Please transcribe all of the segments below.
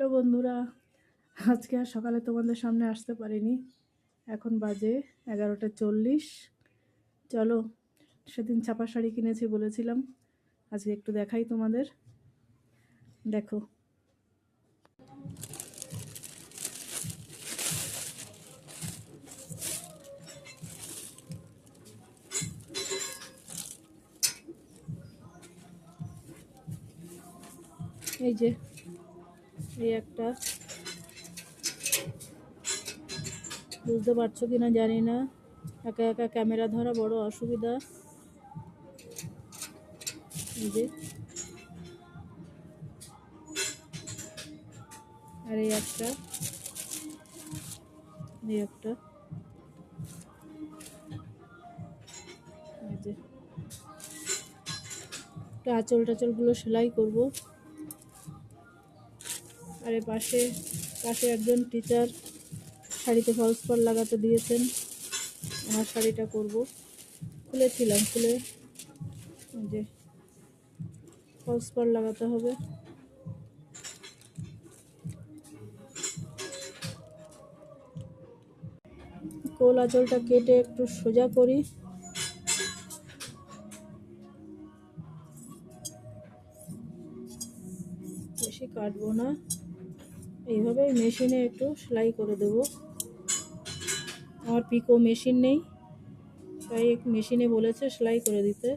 Hello বন্ধুরা, আজকে আর সকালে তোমাদের সামনে আসতে পারিনি। এখন বাজে 11:40। চলো, সেদিন ছাপা শাড়ি কিনেছি বলেছিলাম, আজকে একটু দেখাই তোমাদের। দেখো, এই যে এই একটা, বুঝতে পারছো কিনা জানি না, একা একা ক্যামেরা ধরা বড় অসুবিধা। এই যে, আর এই একটা, এই একটা, এই যে আঁচল টাচলগুলো সেলাই করব। আর এ পাশে পাশে একজন টিচার শাড়িতে ফলস পাড় লাগাতে দিয়েছেন, আমার শাড়িটা করব। খুলেছিলাম, খুলে যে ফলস পাড় লাগাতে হবে। কোল আঁচলটা কেটে একটু সোজা করি, বেশি কাটবো না। এইভাবে মেশিনে একটু সেলাই করে দেব। আমার পিকো মেশিন নেই, তাই মেশিনে বলেছে সেলাই করে দিতে।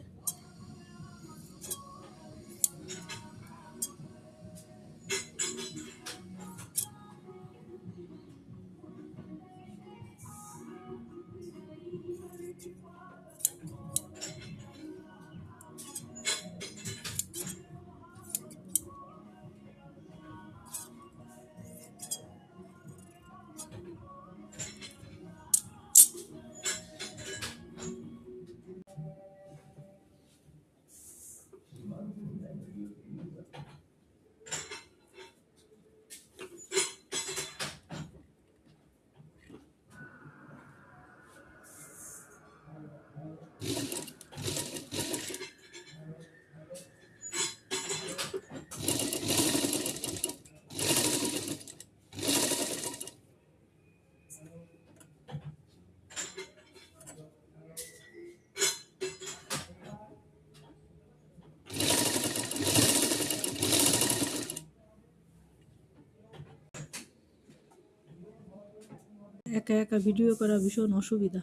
একা একা ভিডিও করা ভীষণ অসুবিধা,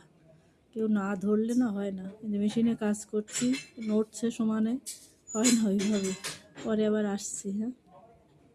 কেউ না ধরলে না হয় না। কিন্তু মেশিনে কাজ করছি, নড়ছে সমানে, হয় না ওইভাবে। পরে আবার আসছি। হ্যাঁ।